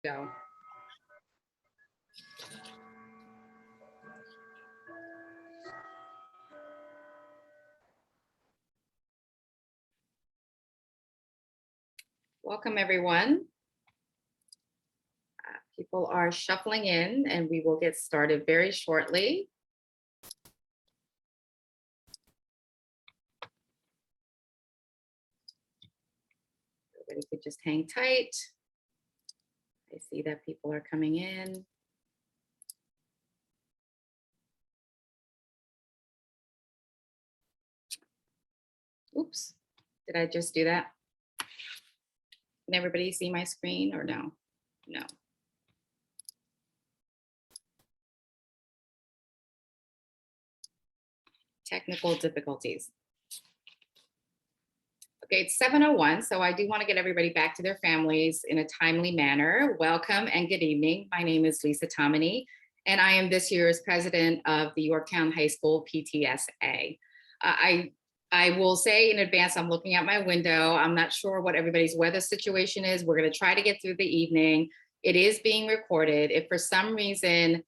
Go. Welcome, everyone. People are shuffling in and we will get started very shortly. Everybody could just hang tight. I see that people are coming in. Oops, did I just do that? Can everybody see my screen or no? No. Technical difficulties. Okay, it's 7:01, so I do want to get everybody back to their families in a timely manner. Welcome and good evening. My name is Lisa Tomini, and I am this year's president of the Yorktown High School PTSA. I will say in advance, I'm looking out my window. I'm not sure what everybody's weather situation is. We're going to try to get through the evening. It is being recorded. If for some reason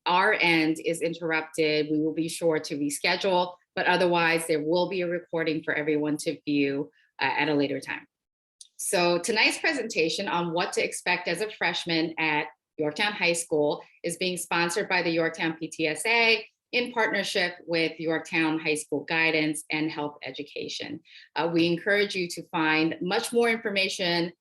our end is interrupted, we will be sure to reschedule, but otherwise there will be a recording for everyone to view at a later time. So tonight's presentation on what to expect as a freshman at Yorktown High School is being sponsored by the Yorktown PTSA in partnership with Yorktown High School Guidance and Health Education. We encourage you to find much more information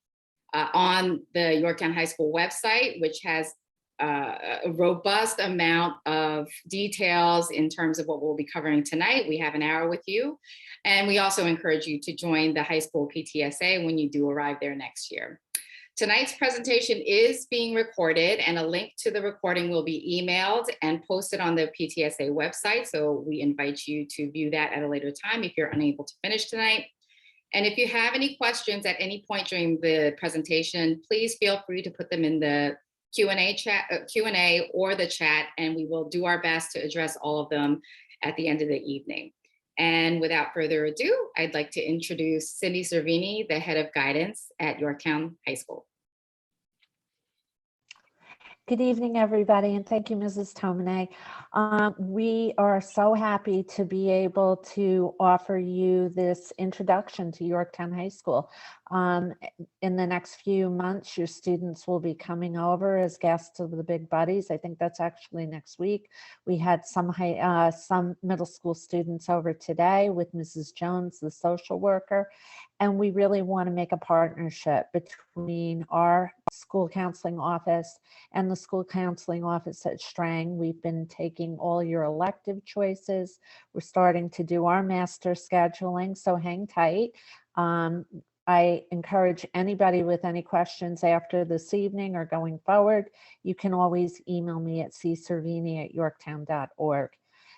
on the Yorktown High School website, which has a robust amount of details in terms of what we'll be covering tonight. We have an hour with you. And we also encourage you to join the high school PTSA when you do arrive there next year. Tonight's presentation is being recorded and a link to the recording will be emailed and posted on the PTSA website. So we invite you to view that at a later time if you're unable to finish tonight. And if you have any questions at any point during the presentation, please feel free to put them in the Q&A or the chat, and we will do our best to address all of them at the end of the evening. And without further ado, I'd like to introduce Cindy Cervini, the head of guidance at Yorktown High School. Good evening, everybody, and thank you, Mrs. Tomine. We are so happy to be able to offer you this introduction to Yorktown High School. In the next few months, your students will be coming over as guests of the Big Buddies. I think that's actually next week. We had some middle school students over today with Mrs. Jones, the social worker, and we really want to make a partnership between our school counseling office and the school counseling office at Strang. We've been taking all your elective choices. We're starting to do our master scheduling, so hang tight. I encourage anybody with any questions after this evening or going forward, you can always email me at ccervini@yorktown.org.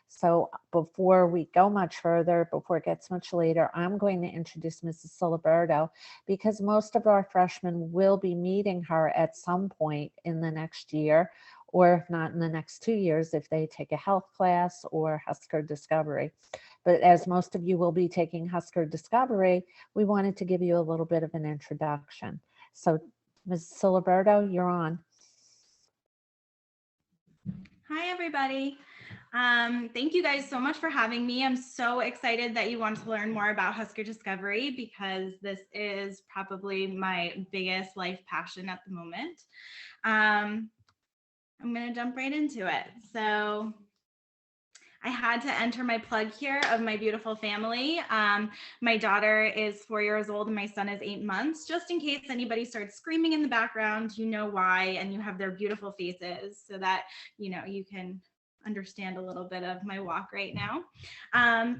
So before we go much further, before it gets much later, I'm going to introduce Mrs. Siliberto because most of our freshmen will be meeting her at some point in the next year, or if not in the next 2 years, if they take a health class or Husker Discovery. But as most of you will be taking Husker Discovery, we wanted to give you a little bit of an introduction. So Mrs. Siliberto, you're on. Hi, everybody. Thank you guys so much for having me. I'm so excited that you want to learn more about Husker Discovery because this is probably my biggest life passion at the moment. I'm going to jump right into it. So I had to enter my plug here of my beautiful family. My daughter is 4 years old and my son is 8 months. Just in case anybody starts screaming in the background, you know why, and you have their beautiful faces so that you can understand a little bit of my walk right now.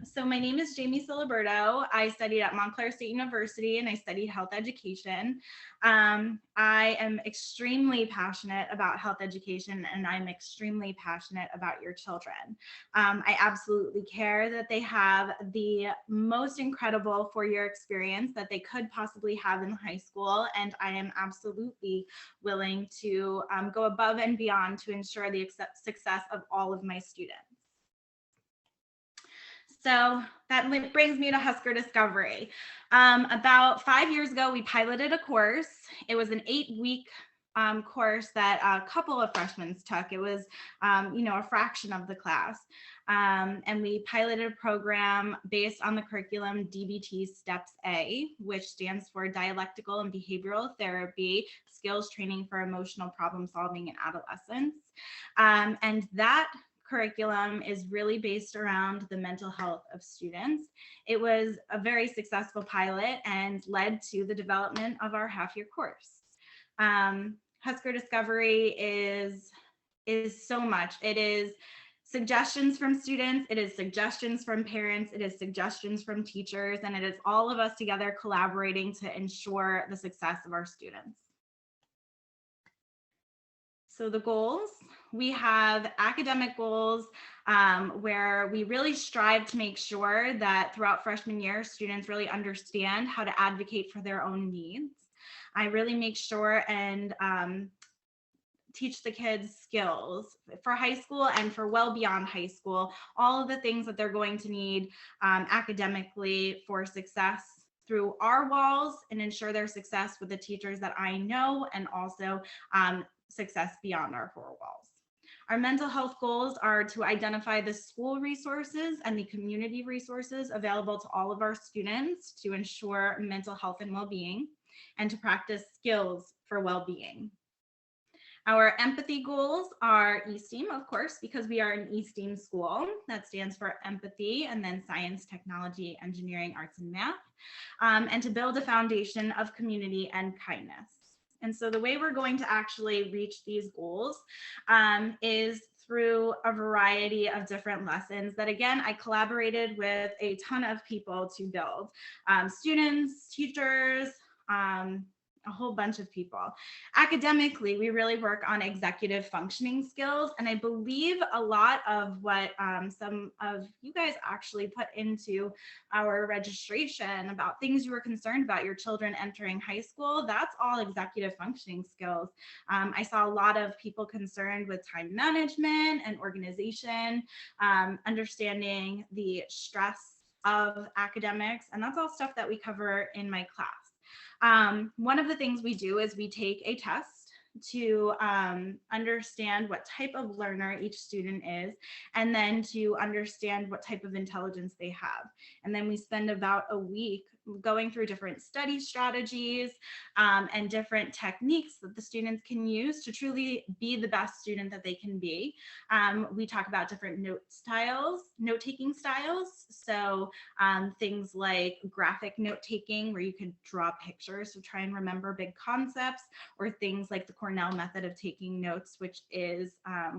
So my name is Jamie Siliberto. I studied at Montclair State University and I studied health education. I am extremely passionate about health education and I'm extremely passionate about your children. I absolutely care that they have the most incredible four-year experience that they could possibly have in high school, and I am absolutely willing to go above and beyond to ensure the success of all of my students. So that brings me to Husker Discovery. About 5 years ago, we piloted a course. It was an 8-week course that a couple of freshmen took. It was, a fraction of the class. And we piloted a program based on the curriculum DBT Steps A, which stands for Dialectical and Behavioral Therapy, Skills Training for Emotional Problem Solving in Adolescence. And that curriculum is really based around the mental health of students. It was a very successful pilot and led to the development of our half-year course. Husker Discovery is so much. It is suggestions from students, it is suggestions from parents, it is suggestions from teachers, and it is all of us together collaborating to ensure the success of our students. So the goals, we have academic goals where we really strive to make sure that throughout freshman year, students really understand how to advocate for their own needs. I really make sure and teach the kids skills for high school and for well beyond high school, all of the things that they're going to need academically for success through our walls, and ensure their success with the teachers that I know, and also success beyond our four walls. Our mental health goals are to identify the school resources and the community resources available to all of our students to ensure mental health and well-being, and to practice skills for well-being. Our empathy goals are eSTEAM, of course, because we are an eSTEAM school. That stands for empathy, and then science, technology, engineering, arts, and math, and to build a foundation of community and kindness. And so the way we're going to actually reach these goals is through a variety of different lessons that, again, I collaborated with a ton of people to build. Students, teachers, a whole bunch of people. Academically, we really work on executive functioning skills, and I believe a lot of what some of you guys actually put into our registration about things you were concerned about your children entering high school, that's all executive functioning skills. I saw a lot of people concerned with time management and organization, understanding the stress of academics, and that's all stuff that we cover in my class. One of the things we do is we take a test to understand what type of learner each student is, and then to understand what type of intelligence they have. And then we spend about a week going through different study strategies and different techniques that the students can use to truly be the best student that they can be. We talk about different note-taking styles. So things like graphic note-taking, where you could draw pictures to try and remember big concepts, or things like the Cornell method of taking notes, which is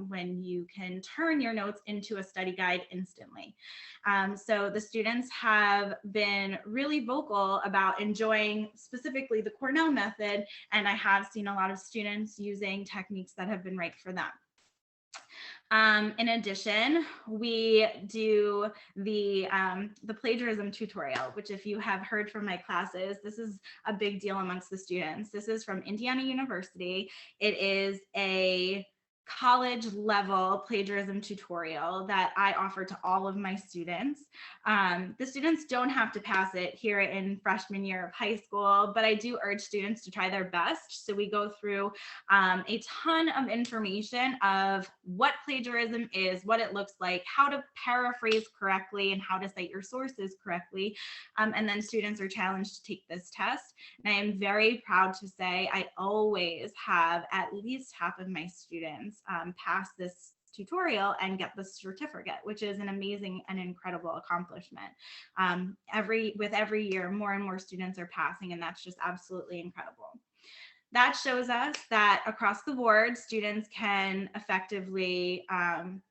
when you can turn your notes into a study guide instantly. So the students have been really vocal about enjoying specifically the Cornell method, and I have seen a lot of students using techniques that have been right for them. In addition, we do the plagiarism tutorial, which, if you have heard from my classes, this is a big deal amongst the students. This is from Indiana University. It is a college level plagiarism tutorial that I offer to all of my students. The students don't have to pass it here in freshman year of high school, but I do urge students to try their best. So we go through a ton of information of what plagiarism is, what it looks like, how to paraphrase correctly, and how to cite your sources correctly. And then students are challenged to take this test. And I am very proud to say I always have at least half of my students pass this tutorial and get the certificate, which is an amazing and incredible accomplishment. With every year, more and more students are passing, and that's just absolutely incredible. That shows us that across the board, students can effectively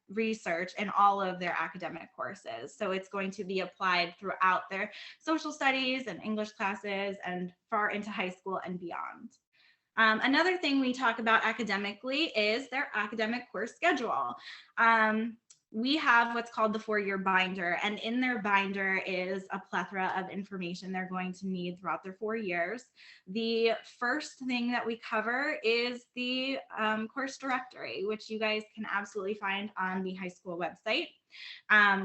research in all of their academic courses. So it's going to be applied throughout their social studies and English classes and far into high school and beyond. Another thing we talk about academically is their academic course schedule. we have what's called the 4-year binder, and in their binder is a plethora of information they're going to need throughout their 4 years. The first thing that we cover is the course directory, which you guys can absolutely find on the high school website.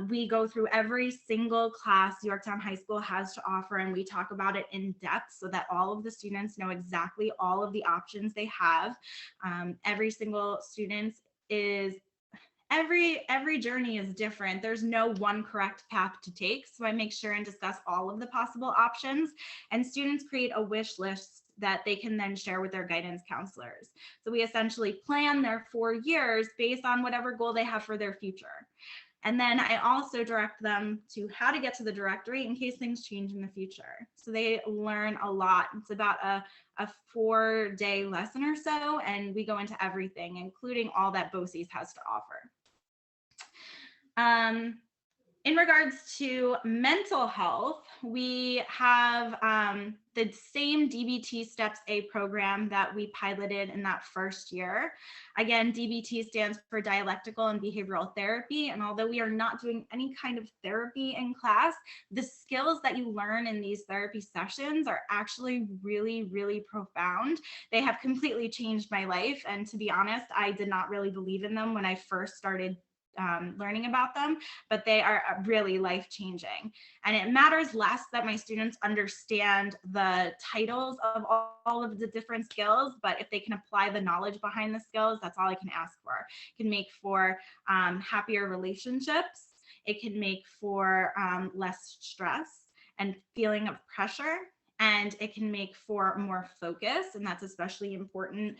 We go through every single class Yorktown High School has to offer, and we talk about it in depth so that all of the students know exactly all of the options they have. Every single student is every journey is different. There's no one correct path to take. So I make sure and discuss all of the possible options, and students create a wish list that they can then share with their guidance counselors. So we essentially plan their 4 years based on whatever goal they have for their future. And then I also direct them to how to get to the directory in case things change in the future. So they learn a lot. It's about a 4-day lesson or so, and we go into everything, including all that BOCES has to offer. In regards to mental health, we have the same DBT Steps A program that we piloted in that first year. Again, DBT stands for dialectical and behavioral therapy. And although we are not doing any kind of therapy in class, the skills that you learn in these therapy sessions are actually really, really profound. They have completely changed my life. And to be honest, I did not really believe in them when I first started learning about them, but they are really life-changing. And it matters less that my students understand the titles of all of the different skills, but if they can apply the knowledge behind the skills, that's all I can ask for. It can make for happier relationships. It can make for less stress and feeling of pressure. And it can make for more focus, and that's especially important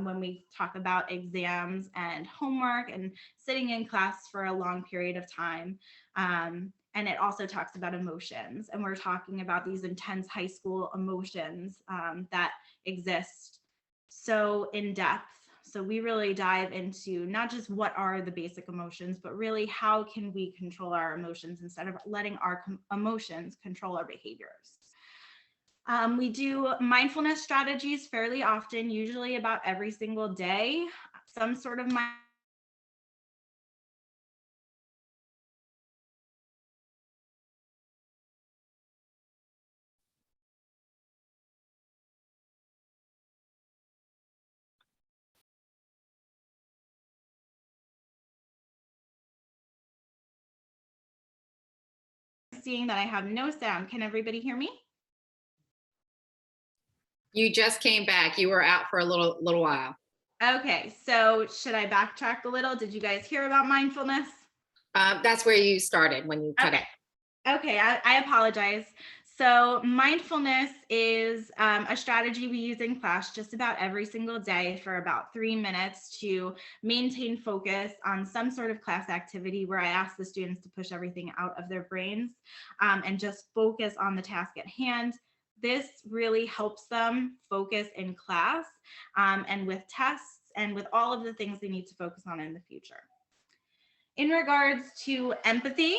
when we talk about exams and homework and sitting in class for a long period of time. And it also talks about emotions, and we're talking about these intense high school emotions that exist so in depth. So we really dive into not just what are the basic emotions, but really how can we control our emotions instead of letting our emotions control our behaviors. We do mindfulness strategies fairly often, usually about every single day. Some sort of seeing that I have no sound. Can everybody hear me? You just came back. You were out for a little while. Okay, so should I backtrack a little? Did you guys hear about mindfulness? That's where you started when you cut it. Okay, I apologize. So mindfulness is a strategy we use in class just about every single day for about 3 minutes to maintain focus on some sort of class activity where I ask the students to push everything out of their brains and just focus on the task at hand. This really helps them focus in class and with tests and with all of the things they need to focus on in the future. In regards to empathy,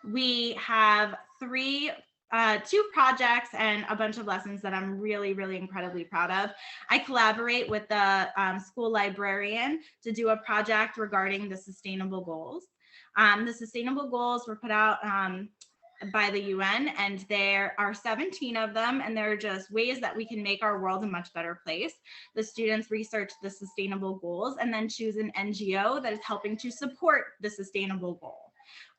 we have two projects and a bunch of lessons that I'm really, really incredibly proud of. I collaborate with the school librarian to do a project regarding the sustainable goals. The sustainable goals were put out by the UN, and there are 17 of them, and they're just ways that we can make our world a much better place. The students research the sustainable goals and then choose an NGO that is helping to support the sustainable goal.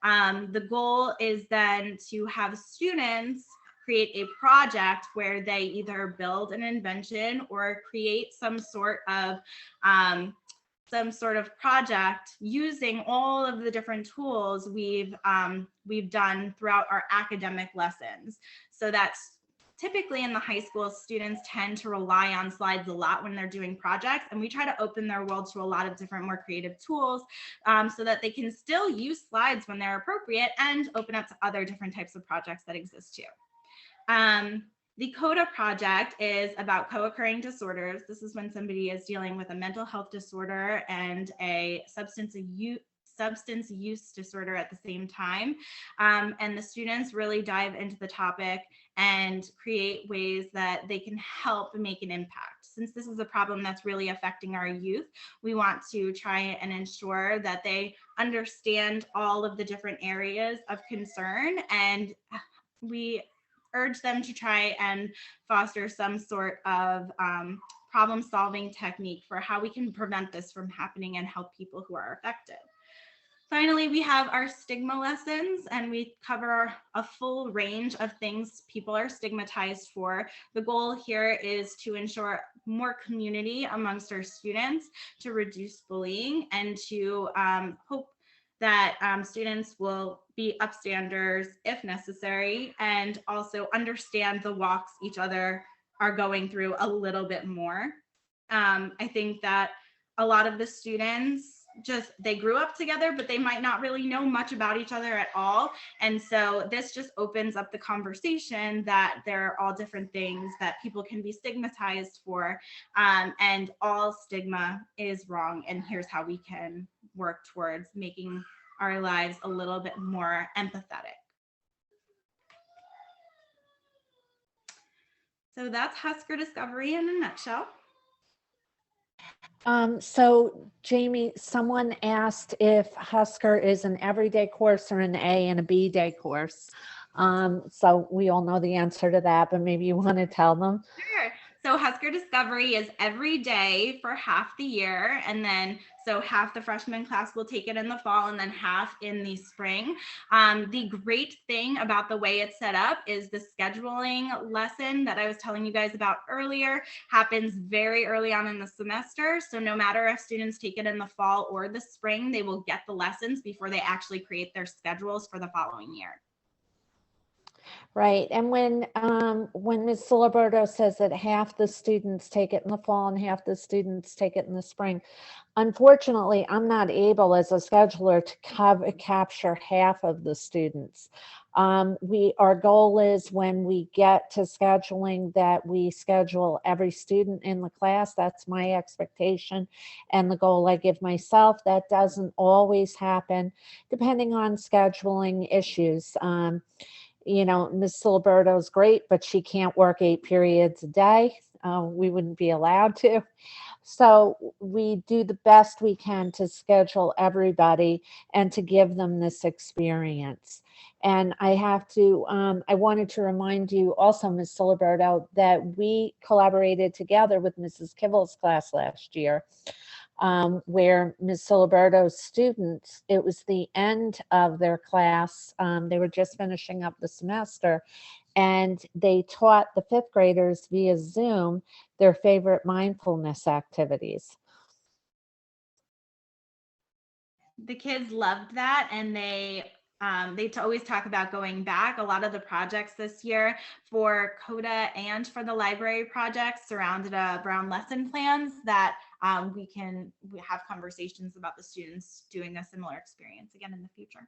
The goal is then to have students create a project where they either build an invention or create some sort of project using all of the different tools we've done throughout our academic lessons. So that's typically in the high school, students tend to rely on slides a lot when they're doing projects, and we try to open their world to a lot of different, more creative tools so that they can still use slides when they're appropriate and open up to other different types of projects that exist too. The CODA project is about co-occurring disorders. This is when somebody is dealing with a mental health disorder and a substance use disorder at the same time. And the students really dive into the topic and create ways that they can help make an impact. since this is a problem that's really affecting our youth, we want to try and ensure that they understand all of the different areas of concern, and we urge them to try and foster some sort of problem-solving technique for how we can prevent this from happening and help people who are affected. Finally, we have our stigma lessons, and we cover a full range of things people are stigmatized for. The goal here is to ensure more community amongst our students, to reduce bullying, and to hope that students will be upstanders if necessary, and also understand the walks each other are going through a little bit more. I think that a lot of the students they grew up together, but they might not really know much about each other at all. And so this just opens up the conversation that there are all different things that people can be stigmatized for, and all stigma is wrong. And here's how we can work towards making our lives a little bit more empathetic. So that's Husker Discovery in a nutshell. So Jamie, someone asked if Husker is an everyday course or an A and a B day course. So we all know the answer to that, but maybe you want to tell them. Sure. So Husker Discovery is every day for half the year. And then, so half the freshman class will take it in the fall and then half in the spring. The great thing about the way it's set up is the scheduling lesson that I was telling you guys about earlier happens very early on in the semester. So no matter if students take it in the fall or the spring, they will get the lessons before they actually create their schedules for the following year. Right. And when Ms. Siliberto says that half the students take it in the fall and half the students take it in the spring, unfortunately, I'm not able as a scheduler to capture half of the students. Our goal is when we get to scheduling that we schedule every student in the class. That's my expectation and the goal I give myself. That doesn't always happen depending on scheduling issues. You know, Ms. Siliberto is great, but she can't work 8 periods a day. We wouldn't be allowed to. So we do the best we can to schedule everybody and to give them this experience. And I have to, I wanted to remind you also, Ms. Siliberto, that we collaborated together with Mrs. Kivel's class last year. Where Ms. Siliberto's students, it was the end of their class. They were just finishing up the semester, and they taught the 5th graders via Zoom their favorite mindfulness activities. The kids loved that, and they always talk about going back. A lot of the projects this year for CODA and for the library projects surrounded around lesson plans that we have conversations about the students doing a similar experience again in the future.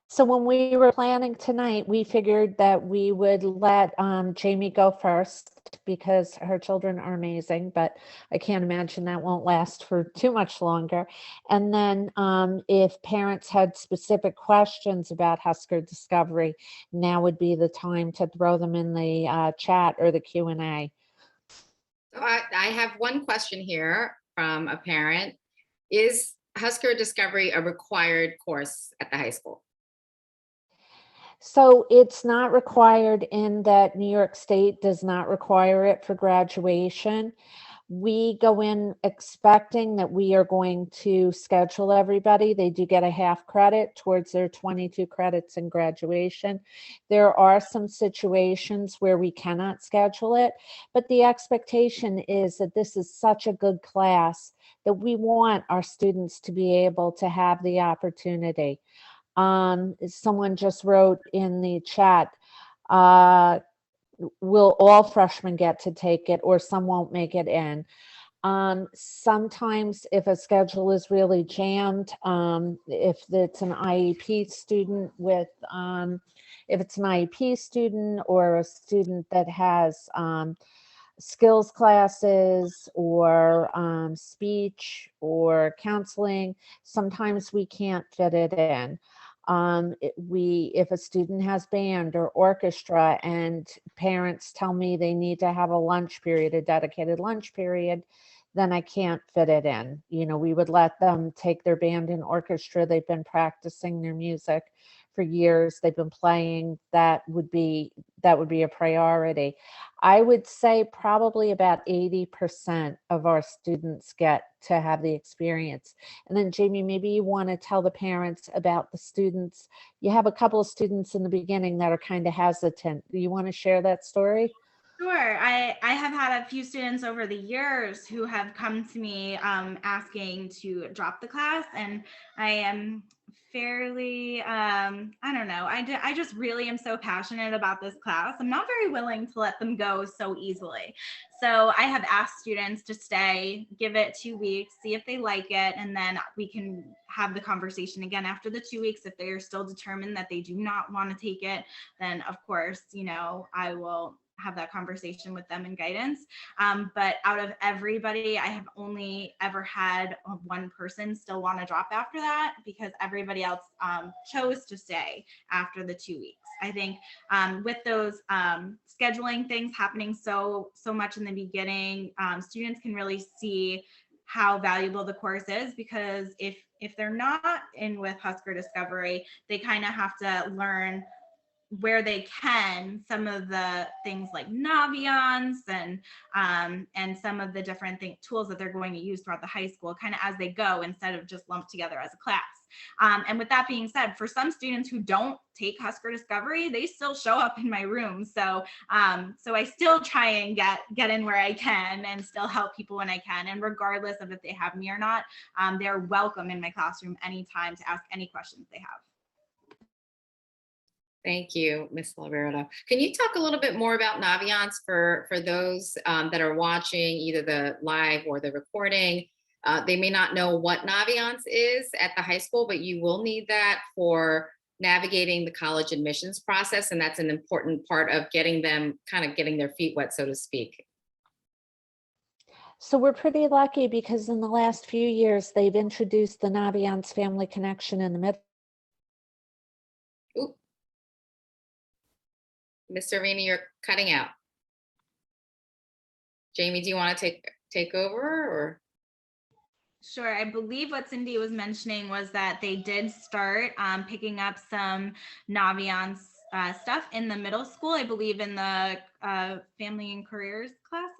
So when we were planning tonight, we figured that we would let Jamie go first because her children are amazing, but I can't imagine that won't last for too much longer. And then if parents had specific questions about Husker Discovery, now would be the time to throw them in the chat or the Q&A. So I have one question here from a parent. Is Husker Discovery a required course at the high school? So it's not required in that New York State does not require it for graduation. We go in expecting that we are going to schedule everybody. They do get a half credit towards their 22 credits in graduation. There are some situations where we cannot schedule it, but the expectation is that this is such a good class that we want our students to be able to have the opportunity. Someone just wrote in the chat, will all freshmen get to take it, or some won't make it in? Sometimes if a schedule is really jammed, if it's an IEP student with, if it's an IEP student or a student that has skills classes or speech or counseling, sometimes we can't fit it in. If a student has band or orchestra and parents tell me they need to have a lunch period, a dedicated lunch period, then I can't fit it in. You know, we would let them take their band and orchestra. They've been practicing their music for years. They've been playing. That would be a priority. I would say probably about 80% of our students get to have the experience. And then Jamie, maybe you want to tell the parents about the students. You have a couple of students in the beginning that are kind of hesitant. Do you want to share that story? Sure. I have had a few students over the years who have come to me asking to drop the class, and I am fairly, I don't know, I just really am so passionate about this class. I'm not very willing to let them go so easily. So I have asked students to stay, give it 2 weeks, see if they like it, and then we can have the conversation again after the 2 weeks. If they are still determined that they do not want to take it, then of course, you know, I will have that conversation with them and guidance. But out of everybody, I have only ever had one person still want to drop after that, because everybody else chose to stay after the 2 weeks. I think with those scheduling things happening so much in the beginning, students can really see how valuable the course is, because if they're not in with Husker Discovery, they kind of have to learn where they can some of the things like Naviance and some of the different tools that they're going to use throughout the high school, kind of as they go, instead of just lumped together as a class. And with that being said, for some students who don't take Husker Discovery, they still show up in my room. So I still try and get in where I can and still help people when I can. And regardless of if they have me or not, they're welcome in my classroom anytime to ask any questions they have. Thank you, Ms. Alberto. Can you talk a little bit more about Naviance for those that are watching either the live or the recording? They may not know what Naviance is at the high school, but you will need that for navigating the college admissions process. And that's an important part of getting them getting their feet wet, so to speak. So we're pretty lucky because in the last few years, they've introduced the Naviance Family Connection in the middle. Ooh. Mr. Rainey, you're cutting out. Jamie, do you want to take over or? Sure. I believe what Cindy was mentioning was that they did start picking up some Naviance stuff in the middle school, I believe in the family and careers classes,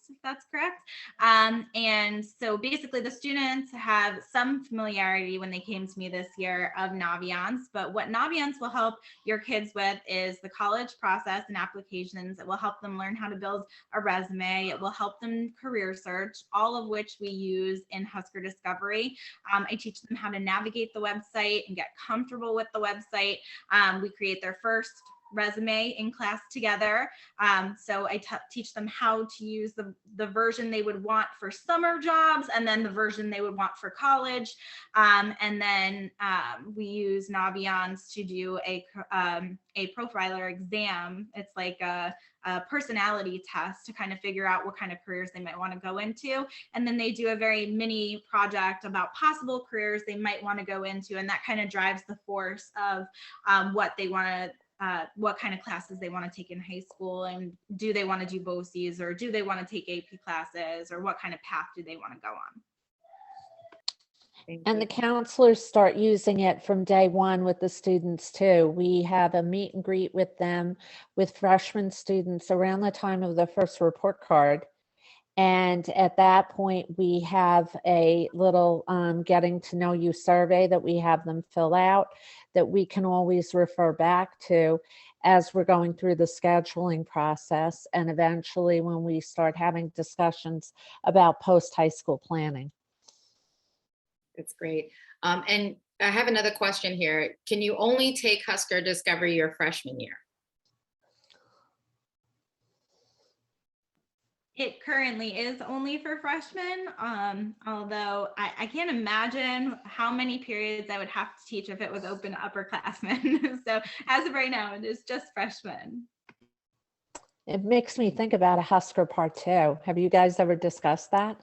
if that's correct. And so basically the students have some familiarity when they came to me this year of Naviance, but what Naviance will help your kids with is the college process and applications. It will help them learn how to build a resume. It will help them career search, all of which we use in Husker Discovery. I teach them how to navigate the website and get comfortable with the website. We create their first resume in class together. So I teach them how to use the version they would want for summer jobs, and then the version they would want for college. And then we use Naviance to do a profiler exam. It's like a personality test to kind of figure out what kind of careers they might want to go into. And then they do a very mini project about possible careers they might want to go into. And that kind of drives the force of what they want to what kind of classes they want to take in high school, and do they want to do BOCES, or do they want to take AP classes, or what kind of path do they want to go on. And the counselors start using it from day one with the students too. We have a meet and greet with them, with freshman students around the time of the first report card. And at that point, we have a little getting to know you survey that we have them fill out, that we can always refer back to as we're going through the scheduling process, and eventually when we start having discussions about post-high school planning. That's great. And I have another question here. Can you only take Husker Discovery your freshman year? It currently is only for freshmen, although I can't imagine how many periods I would have to teach if it was open to upperclassmen. So as of right now, it is just freshmen. It makes me think about a Husker Part 2. Have you guys ever discussed that?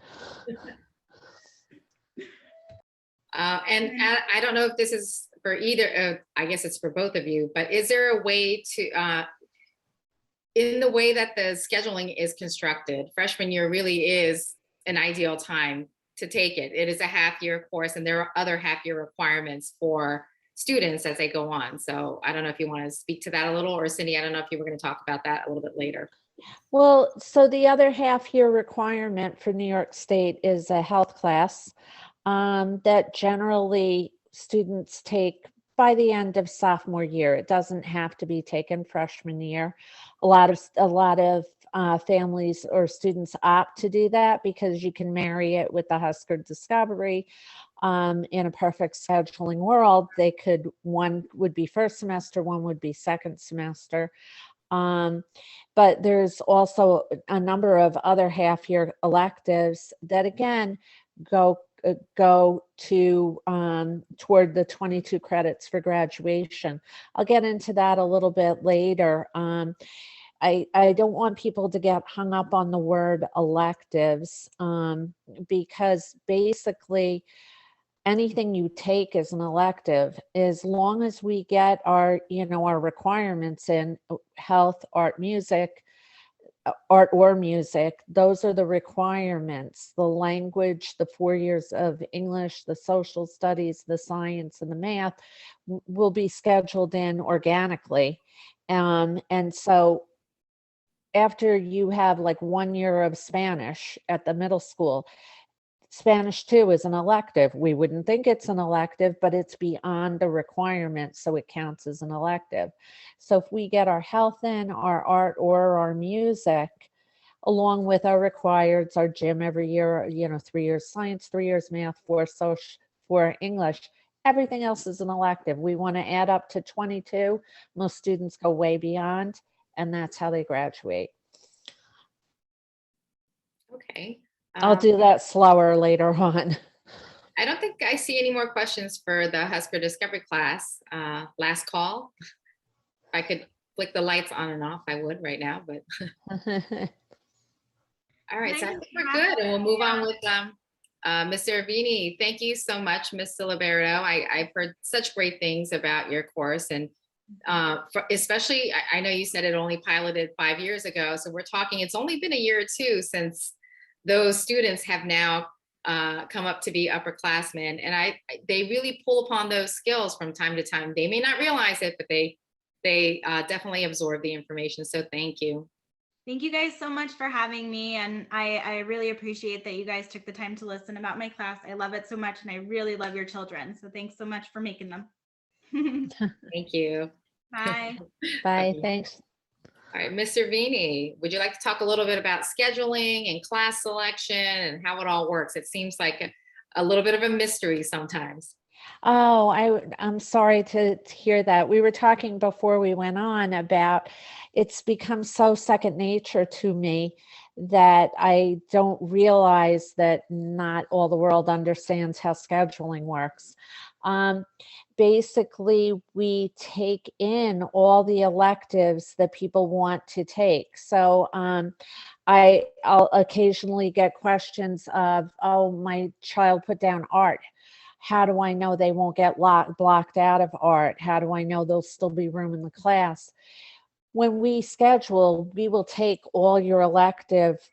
And I don't know if this is for either, I guess it's for both of you, but is there a way to, in the way that the scheduling is constructed, freshman year really is an ideal time to take it. It is a half-year course, and there are other half-year requirements for students as they go on. So I don't know if you want to speak to that a little, or Cindy, I don't know if you were going to talk about that a little bit later. Well, so the other half-year requirement for New York State is a health class that generally students take by the end of sophomore year. It doesn't have to be taken freshman year. A lot of families or students opt to do that because you can marry it with the Husker Discovery. In a perfect scheduling world, one would be first semester, one would be second semester. But there's also a number of other half-year electives that again go to toward the 22 credits for graduation. I'll get into that a little bit later. I don't want people to get hung up on the word electives because basically anything you take is an elective, as long as we get our requirements in health, art or music. Those are the requirements. The language, the 4 years of English, the social studies, the science, and the math will be scheduled in organically. And so after you have like 1 year of Spanish at the middle school, Spanish 2 is an elective. We wouldn't think it's an elective, but it's beyond the requirement, so it counts as an elective. So if we get our health in, our art, or our music, along with our requireds, our gym every year, 3 years science, 3 years math, 4 social, 4 English, everything else is an elective. We want to add up to 22. Most students go way beyond, and that's how they graduate. Okay. I'll do that slower later on. I don't think I see any more questions for the Husker Discovery class. Last call. If I could flick the lights on and off, I would right now, but. All right, so I think we're good, and we'll move on with Ms. Servini. Thank you so much, Ms. Siliberto. I've heard such great things about your course, and especially, I know you said it only piloted 5 years ago, so we're talking, it's only been a year or two since those students have now come up to be upperclassmen, and they really pull upon those skills from time to time. They may not realize it, but they definitely absorb the information. So thank you. Thank you guys so much for having me, and I really appreciate that you guys took the time to listen about my class. I love it so much, and I really love your children. So thanks so much for making them. Thank you. Bye. Bye. Okay. Thanks. All right, Ms. Servini, would you like to talk a little bit about scheduling and class selection and how it all works? It seems like a little bit of a mystery sometimes. Oh, I'm sorry to hear that. We were talking before we went on about it's become so second nature to me that I don't realize that not all the world understands how scheduling works. Basically, we take in all the electives that people want to take. So I'll occasionally get questions of, oh, my child put down art. How do I know they won't get blocked out of art? How do I know there'll still be room in the class? When we schedule, we will take all your elective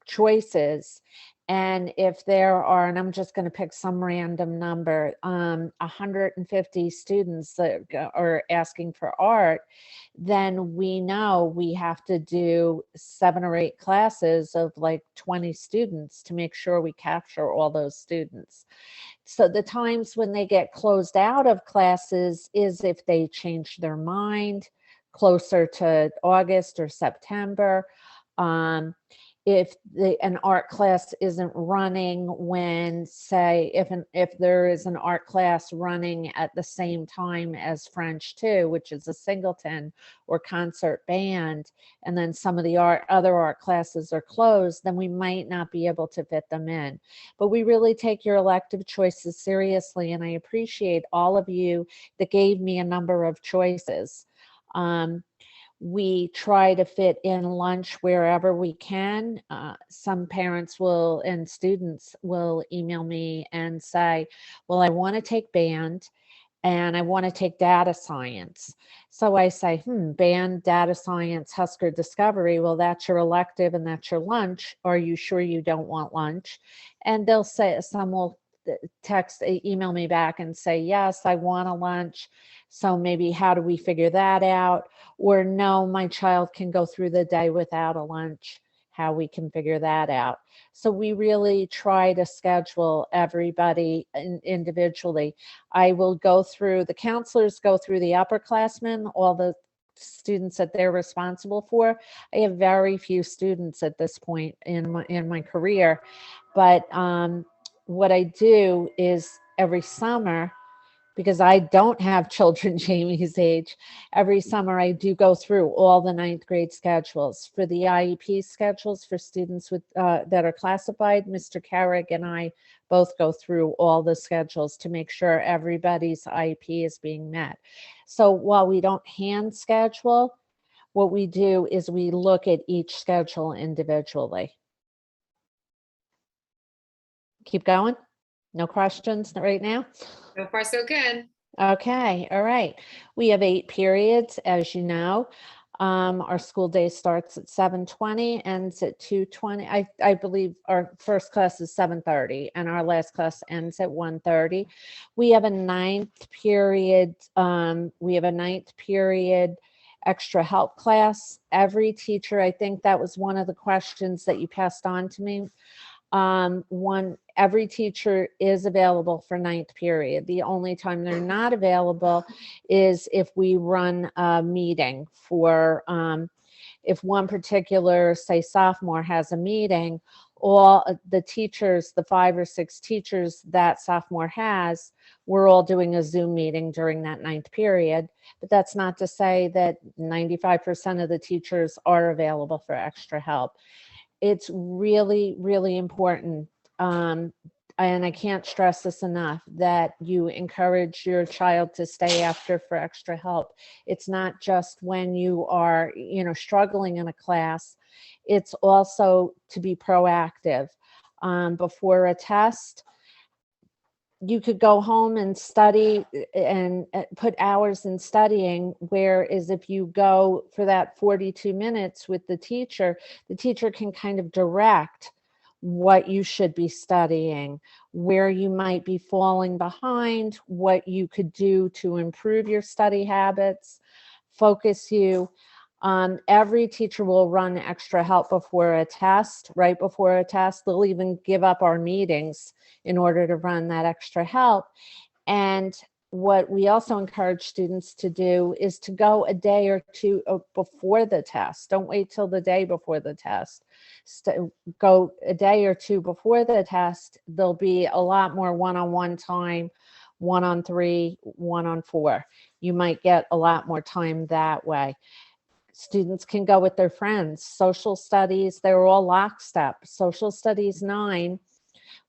choices. And if there are, and I'm just going to pick some random number, 150 students that are asking for art, then we know we have to do 7 or 8 classes of like 20 students to make sure we capture all those students. So the times when they get closed out of classes is if they change their mind closer to August or September. If an art class isn't running when, say, if there is an art class running at the same time as French 2, which is a singleton, or concert band, and then some of the other art classes are closed, then we might not be able to fit them in. But we really take your elective choices seriously, and I appreciate all of you that gave me a number of choices. We try to fit in lunch wherever we can. Some parents and students will email me and say, well, I want to take band and I want to take data science. So I say, band, data science, Husker Discovery. Well, that's your elective and that's your lunch. Are you sure you don't want lunch? And they'll say, some will email me back and say, yes, I want a lunch. So maybe how do we figure that out? Or no, my child can go through the day without a lunch, how we can figure that out. So we really try to schedule everybody individually. I will go through, the counselors go through the upperclassmen, all the students that they're responsible for. I have very few students at this point in my career, but what I do is every summer, because I don't have children Jamie's age, every summer I do go through all the ninth grade schedules. For the IEP schedules for students with that are classified, Mr. Carrick and I both go through all the schedules to make sure everybody's IEP is being met. So while we don't hand schedule, what we do is we look at each schedule individually. Keep going. No questions right now? So far, so good. Okay, all right. We have 8 periods, as you know. Our school day starts at 7:20, ends at 2:20. I believe our first class is 7:30, and our last class ends at 1:30. We have a ninth period. Extra help class. Every teacher, I think that was one of the questions that you passed on to me. Every teacher is available for ninth period. The only time they're not available is if we run a meeting for, if one particular, say, sophomore has a meeting, all the teachers, the 5 or 6 teachers that sophomore has, we're all doing a Zoom meeting during that ninth period. But that's not to say that 95% of the teachers are available for extra help. It's really, really important. And I can't stress this enough, that you encourage your child to stay after for extra help. It's not just when you are, struggling in a class. It's also to be proactive. Before a test, you could go home and study and put hours in studying, whereas if you go for that 42 minutes with the teacher can kind of direct what you should be studying, where you might be falling behind, what you could do to improve your study habits, focus you. Every teacher will run extra help before a test, right before a test. They'll even give up our meetings in order to run that extra help. And what we also encourage students to do is to go a day or two before the test. Don't wait till the day before the test. Go a day or two before the test. There'll be a lot more one-on-one time, 1-on-3, 1-on-4. You might get a lot more time that way. Students can go with their friends. Social studies, they're all lockstep. Social studies 9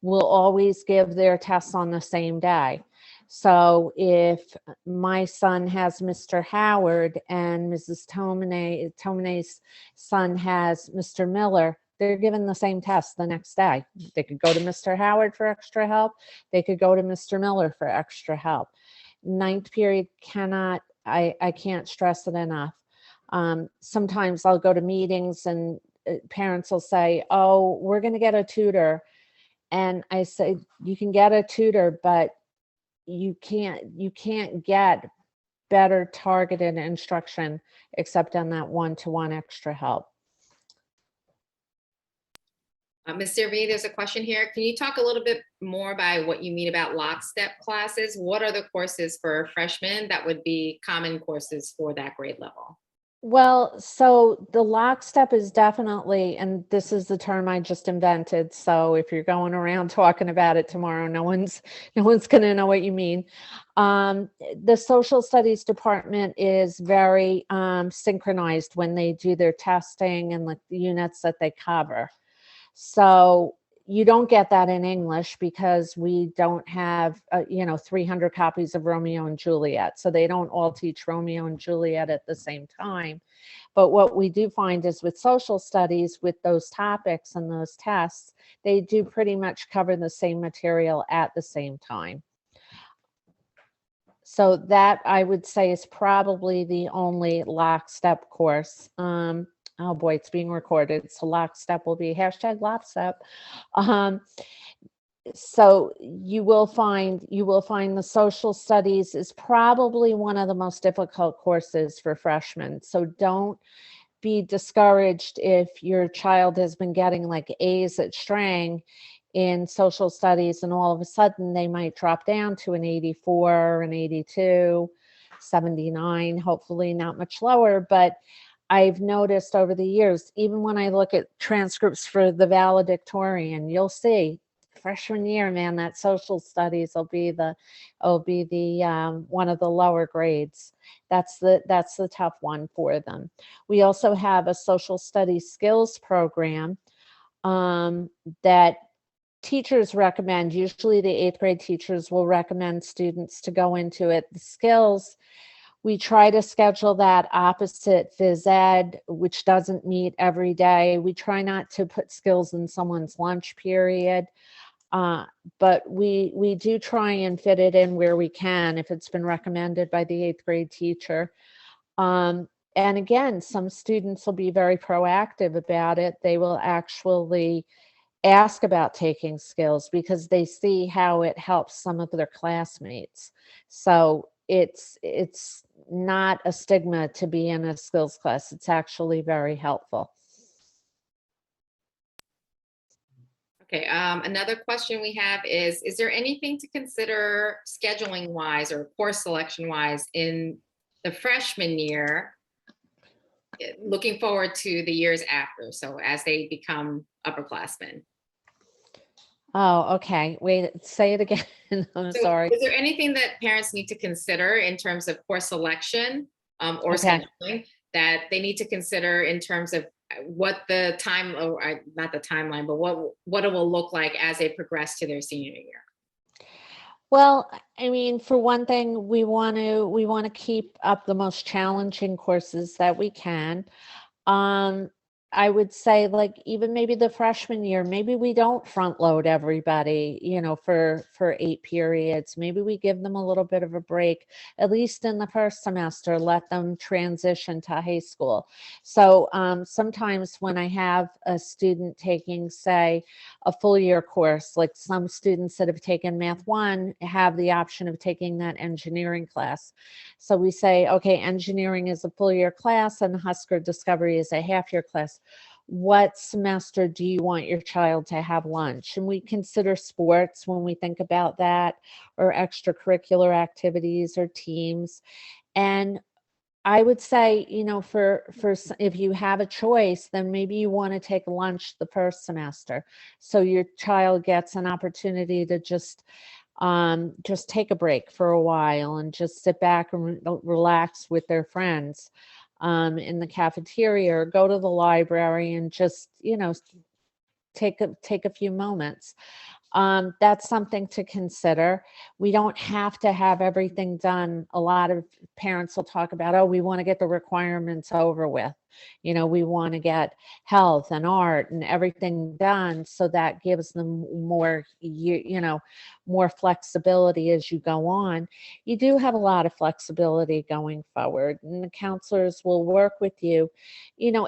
will always give their tests on the same day. So if my son has Mr. Howard and Mrs. Tominay's son has Mr. Miller, they're given the same test the next day. They could go to Mr. Howard for extra help. They could go to Mr. Miller for extra help. Ninth period I can't stress it enough. Sometimes I'll go to meetings and parents will say, oh, we're going to get a tutor. And I say, you can get a tutor, but you can't get better targeted instruction except on that one-to-one extra help. Ms. V, there's a question here. Can you talk a little bit more about what you mean about lockstep classes? What are the courses for freshmen that would be common courses for that grade level? Well, so the lockstep is definitely, and this is the term I just invented. So if you're going around talking about it tomorrow, no one's going to know what you mean. The social studies department is very synchronized when they do their testing and the units that they cover. So you don't get that in English because we don't have, 300 copies of Romeo and Juliet. So they don't all teach Romeo and Juliet at the same time. But what we do find is with social studies, with those topics and those tests, they do pretty much cover the same material at the same time. So that I would say is probably the only lockstep course. Oh boy, it's being recorded. So lockstep will be hashtag lockstep. Um, so you will find the social studies is probably one of the most difficult courses for freshmen. So don't be discouraged if your child has been getting like A's at Strang in social studies and all of a sudden they might drop down to an 84, an 82, 79, hopefully not much lower. But I've noticed over the years, even when I look at transcripts for the valedictorian, you'll see freshman year, man, that social studies will be the one of the lower grades. That's the tough one for them. We also have a social studies skills program that teachers recommend. Usually the 8th grade teachers will recommend students to go into it. The skills, we try to schedule that opposite phys ed, which doesn't meet every day. We try not to put skills in someone's lunch period. But we do try and fit it in where we can if it's been recommended by the 8th grade teacher. And again, some students will be very proactive about it. They will actually ask about taking skills because they see how it helps some of their classmates. So it's not a stigma to be in a skills class. It's actually very helpful. Okay, another question we have is there anything to consider scheduling wise or course selection wise in the freshman year, looking forward to the years after, so as they become upperclassmen? Oh, okay. Wait, say it again. I'm So sorry. is there anything that parents need to consider in terms of course selection or Okay. scheduling that they need to consider in terms of what the time, or not the timeline, but what it will look like as they progress to their senior year? Well, I mean, for one thing, we want to keep up the most challenging courses that we can. Um, I would say like even maybe the freshman year, maybe we don't front load everybody, for 8 periods. Maybe we give them a little bit of a break, at least in the first semester, let them transition to high school. So sometimes when I have a student taking, say, a full year course, like some students that have taken Math 1 have the option of taking that engineering class. So we say, okay, engineering is a full year class and Husker Discovery is a half year class. What semester do you want your child to have lunch? And we consider sports when we think about that, or extracurricular activities or teams. And I would say, if you have a choice, then maybe you want to take lunch the first semester. So your child gets an opportunity to just take a break for a while and just sit back and relax with their friends in the cafeteria, or go to the library and just, take a few moments. That's something to consider. We don't have to have everything done. A lot of parents will talk about, oh, we want to get the requirements over with. We want to get health and art and everything done. So that gives them more flexibility as you go on. You do have a lot of flexibility going forward, and the counselors will work with you,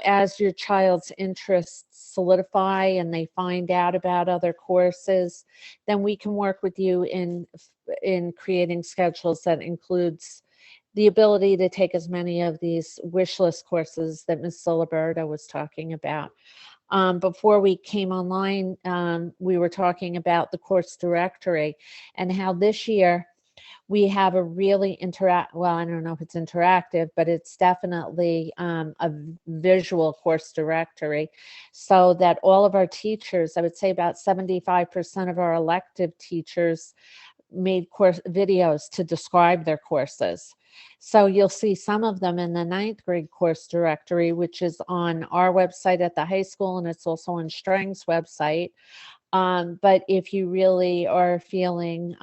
as your child's interests solidify and they find out about other courses. Then we can work with you in creating schedules that includes the ability to take as many of these wish list courses that Ms. Siliberto was talking about. Before we came online, we were talking about the course directory and how this year we have a really well, I don't know if it's interactive, but it's definitely a visual course directory, so that all of our teachers, I would say about 75% of our elective teachers, made course videos to describe their courses. So you'll see some of them in the 9th grade course directory, which is on our website at the high school, and it's also on Strang's website. But if you really are feeling,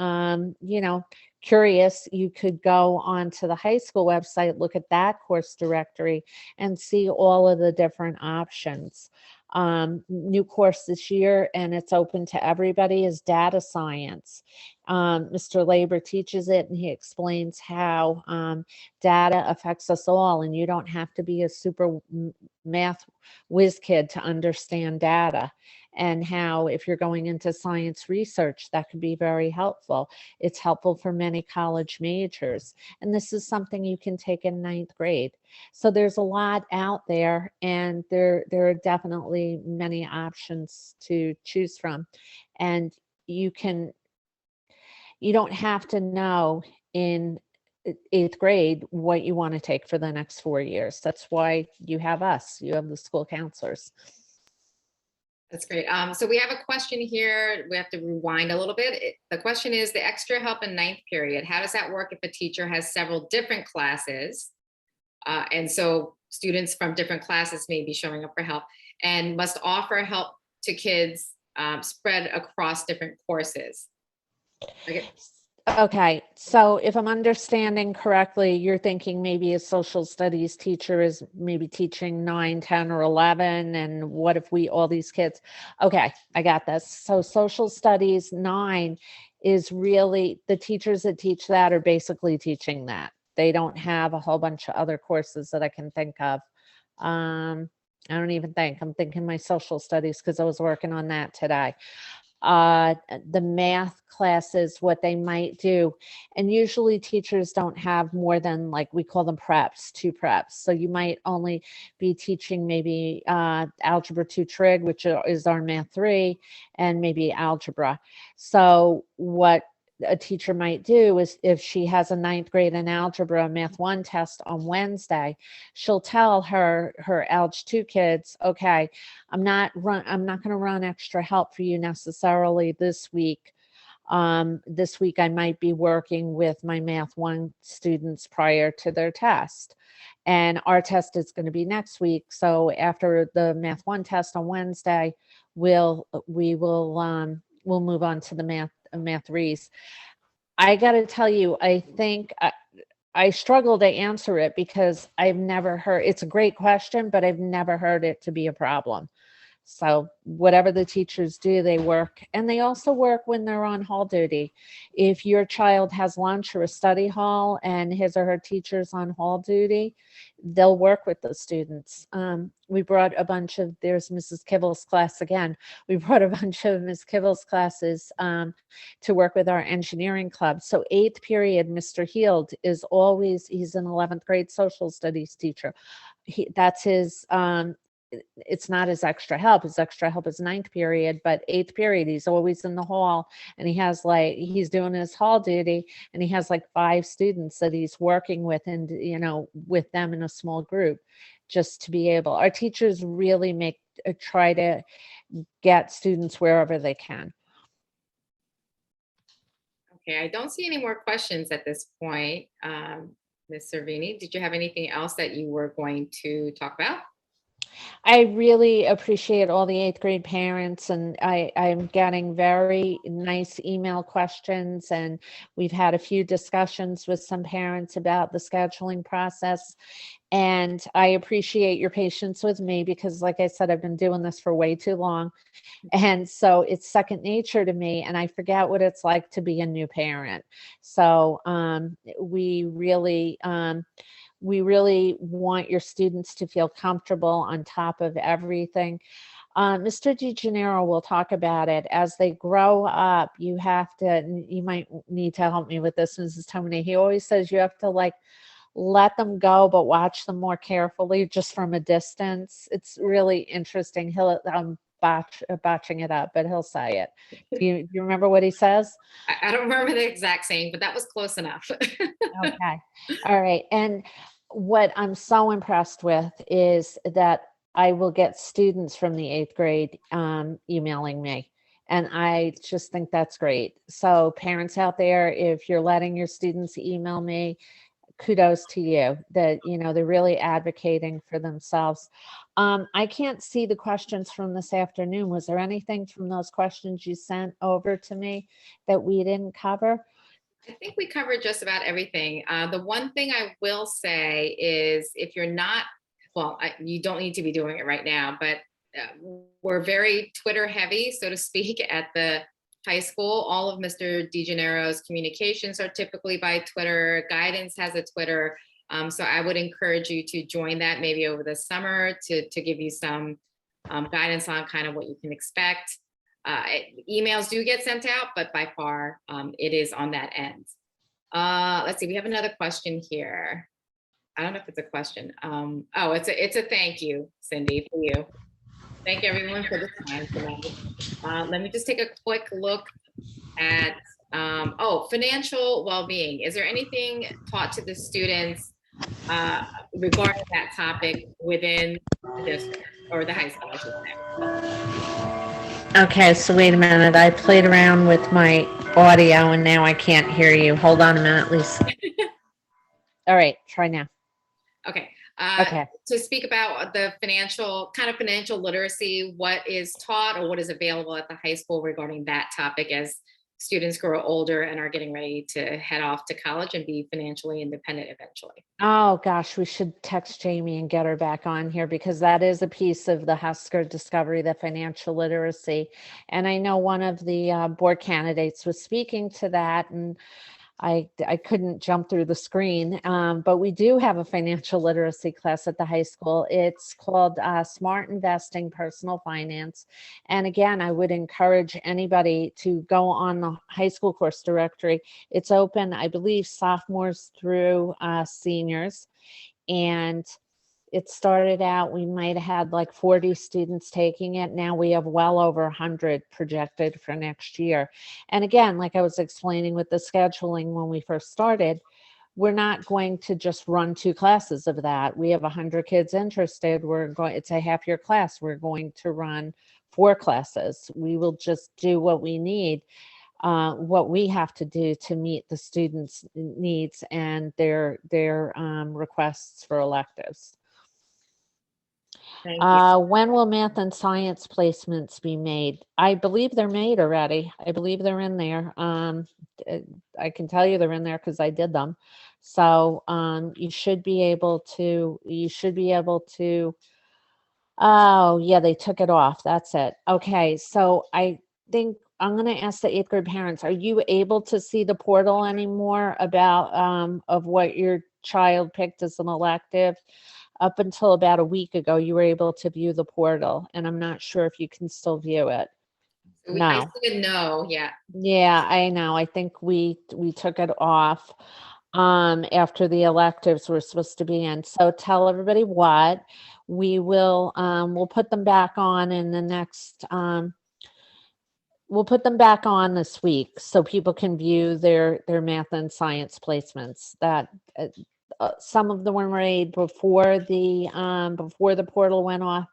curious, you could go onto the high school website, look at that course directory, and see all of the different options. New course this year, and it's open to everybody, is data science. Mr. Labor teaches it, and he explains how data affects us all, and you don't have to be a super math whiz kid to understand data, and how if you're going into science research, that could be very helpful. It's helpful for many college majors, and this is something you can take in ninth grade. So there's a lot out there, and there are definitely many options to choose from. And you can you don't have to know in eighth grade what you want to take for the next 4 years. That's why you have us, you have the school counselors. That's great. So we have a question here. We have to rewind a little bit. The question is the extra help in ninth period. How does that work if a teacher has several different classes? And so students from different classes may be showing up for help and must offer help to kids spread across different courses. Okay, so if I'm understanding correctly, you're thinking maybe a social studies teacher is maybe teaching 9, 10, or 11, and what if all these kids? Okay, I got this. So social studies 9 is really, the teachers that teach that are basically teaching that. They don't have a whole bunch of other courses that I can think of. I don't even think, I'm thinking my social studies because I was working on that today. The math classes, what they might do. And usually teachers don't have more than, like, we call them preps, 2 preps. So you might only be teaching maybe algebra 2 trig, which is our math 3, and maybe algebra. So what a teacher might do is, if she has a ninth grade in algebra math 1 test on Wednesday, she'll tell her Alg 2 kids, okay, I'm not going to run extra help for you necessarily this week. This week I might be working with my math 1 students prior to their test, and our test is going to be next week. So after the math 1 test on Wednesday, we'll move on to the math 3s. I got to tell you, I think I struggle to answer it because I've never heard, it's a great question, but I've never heard it to be a problem. So whatever the teachers do, they work. And they also work when they're on hall duty. If your child has lunch or a study hall and his or her teacher's on hall duty, they'll work with the students. We brought a bunch of, there's Mrs. Kibble's class again. We brought a bunch of Ms. Kibble's classes to work with our engineering club. So 8th period, Mr. Heald is always, he's an 11th grade social studies teacher. That's his, it's not his extra help. His extra help is 9th period, but 8th period, he's always in the hall, and he's doing his hall duty, and he has like 5 students that he's working with, and, with them in a small group, just to be able, our teachers really try to get students wherever they can. Okay, I don't see any more questions at this point. Ms. Cervini, did you have anything else that you were going to talk about? I really appreciate all the 8th grade parents, and I'm getting very nice email questions, and we've had a few discussions with some parents about the scheduling process. And I appreciate your patience with me because, like I said, I've been doing this for way too long. And so it's second nature to me, and I forget what it's like to be a new parent. So we really want your students to feel comfortable on top of everything. Mr. DeGennaro will talk about it. As they grow up, you might need to help me with this, Mrs. Tomine. He always says you have to let them go, but watch them more carefully just from a distance. It's really interesting. I'm botching it up, but he'll say it. Do you remember what he says? I don't remember the exact saying, but that was close enough. Okay. All right. And what I'm so impressed with is that I will get students from the 8th grade emailing me. And I just think that's great. So parents out there, if you're letting your students email me, kudos to you that, they're really advocating for themselves. I can't see the questions from this afternoon. Was there anything from those questions you sent over to me that we didn't cover? I think we covered just about everything. The one thing I will say is if you're not, you don't need to be doing it right now, but we're very Twitter heavy, so to speak, at the high school. All of Mr. DeGennaro's communications are typically by Twitter. Guidance has a Twitter. So I would encourage you to join that maybe over the summer to give you some guidance on kind of what you can expect. Emails do get sent out, but by far it is on that end. Let's see, we have another question here. I don't know if it's a question. Oh, it's a thank you, Cindy, for you. Thank everyone for the time tonight. Let me just take a quick look at, financial well-being. Is there anything taught to the students regarding that topic within the district or the high school, I should say? Okay, so wait a minute. I played around with my audio and now I can't hear you. Hold on a minute, Lisa. All right, try now. Okay. Okay. To speak about the financial literacy, what is taught or what is available at the high school regarding that topic as students grow older and are getting ready to head off to college and be financially independent eventually. Oh gosh, we should text Jamie and get her back on here because that is a piece of the Husker Discovery, the financial literacy. And I know one of the board candidates was speaking to that, and I couldn't jump through the screen, but we do have a financial literacy class at the high school. It's called Smart Investing Personal Finance. And again, I would encourage anybody to go on the high school course directory. It's open, I believe, sophomores through seniors. And it started out, we might have had like 40 students taking it. Now we have well over 100 projected for next year. And again, like I was explaining with the scheduling when we first started, we're not going to just run 2 classes of that. We have 100 kids interested. It's a half-year class. We're going to run 4 classes. We will just do what we need, what we have to do to meet the students' needs and their requests for electives. Thank you. When will math and science placements be made? I believe they're made already. I believe they're in there. I can tell you they're in there because I did them. So you should be able to, oh yeah, they took it off. That's it. Okay, so I think I'm going to ask the 8th grade parents, are you able to see the portal anymore about of what your child picked as an elective? Up until about a week ago, you were able to view the portal, and I'm not sure if you can still view it. I said no, yeah. Yeah, I know. I think we took it off after the electives were supposed to be in. So tell everybody what we will. We'll put them back on in the next. We'll put them back on this week so people can view their math and science placements. That. Some of them were made before the portal went off,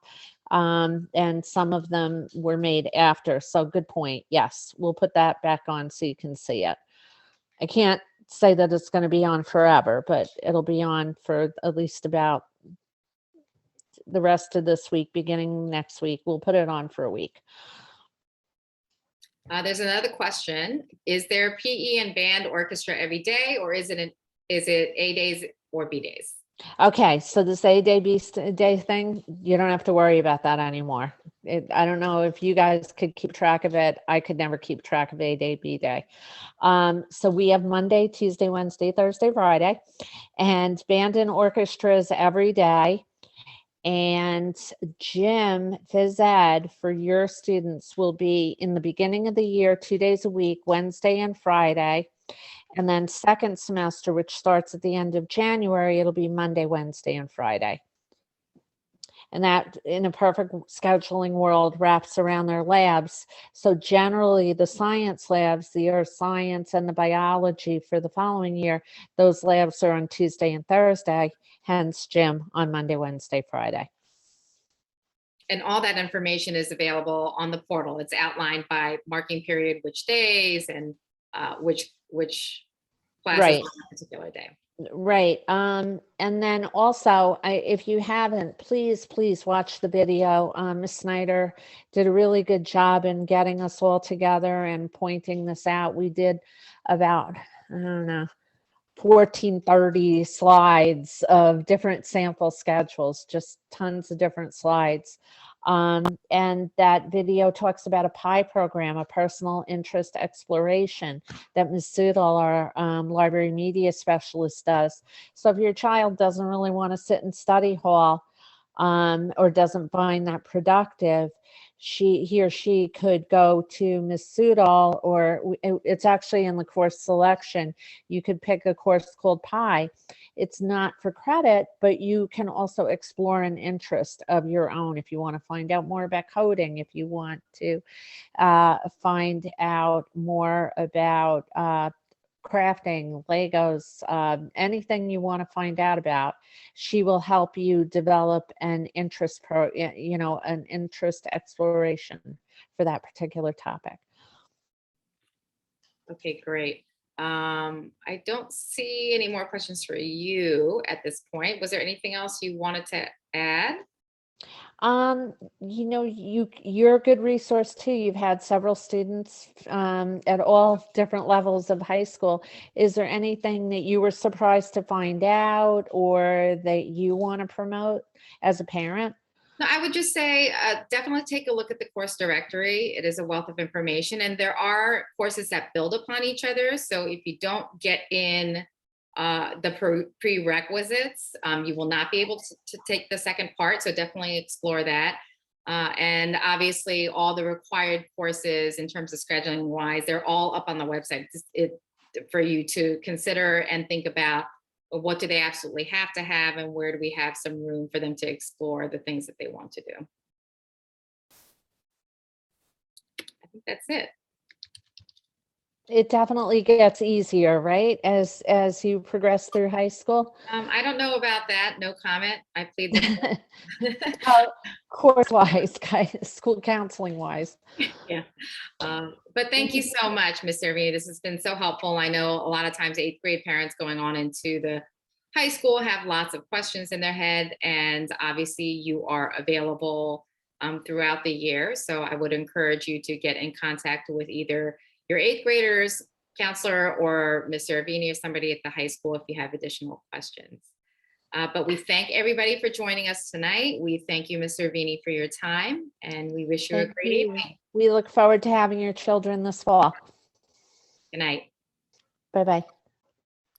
and some of them were made after. So good point. Yes, we'll put that back on so you can see it. I can't say that it's going to be on forever, but it'll be on for at least about the rest of this week, beginning next week. We'll put it on for a week. There's another question. Is there PE and band orchestra every day, or is it A days or B days? Okay, so this A day, B day thing, you don't have to worry about that anymore. I don't know if you guys could keep track of it. I could never keep track of A day, B day. So we have Monday, Tuesday, Wednesday, Thursday, Friday, and band and orchestras every day. And gym, phys ed for your students will be in the beginning of the year, 2 days a week, Wednesday and Friday. And then second semester, which starts at the end of January, it'll be Monday, Wednesday, and Friday. And that, in a perfect scheduling world, wraps around their labs. So generally, the science labs, the earth science and the biology for the following year, those labs are on Tuesday and Thursday, hence gym on Monday, Wednesday, Friday. And all that information is available on the portal. It's outlined by marking period, which days, and which classes Right. on a particular day. Right. And then also, if you haven't, please watch the video. Ms. Snyder did a really good job in getting us all together and pointing this out. We did about, I don't know, 1430 slides of different sample schedules, just tons of different slides. And that video talks about a PI program, a personal interest exploration, that Ms. Sudal, our library media specialist, does. So if your child doesn't really want to sit in study hall or doesn't find that productive, he or she could go to Ms. Sudal, or it's actually in the course selection. You could pick a course called PI. It's not for credit, but you can also explore an interest of your own if you want to find out more about coding, if you want to find out more about crafting, Legos, anything you want to find out about. She will help you develop an interest an interest exploration for that particular topic. Okay, great. I don't see any more questions for you at this point. Was there anything else you wanted to add? You're a good resource too. You've had several students at all different levels of high school. Is there anything that you were surprised to find out or that you want to promote as a parent? No, I would just say definitely take a look at the course directory. It is a wealth of information, and there are courses that build upon each other. So if you don't get in the prerequisites, you will not be able to take the second part. So definitely explore that. And obviously all the required courses in terms of scheduling wise, they're all up on the website for you to consider and think about what do they absolutely have to have and where do we have some room for them to explore the things that they want to do. I think that's it. It definitely gets easier, right? As you progress through high school. I don't know about that. No comment. I plead the course-wise, school counseling wise. Yeah. But thank you so much, Ms. Servini. This has been so helpful. I know a lot of times 8th grade parents going on into the high school have lots of questions in their head, and obviously you are available throughout the year. So I would encourage you to get in contact with either your 8th graders counselor or Ms. Servini or somebody at the high school if you have additional questions. But we thank everybody for joining us tonight. We thank you, Ms. Servini, for your time, and we wish you a great evening. We look forward to having your children this fall. Good night. Bye-bye.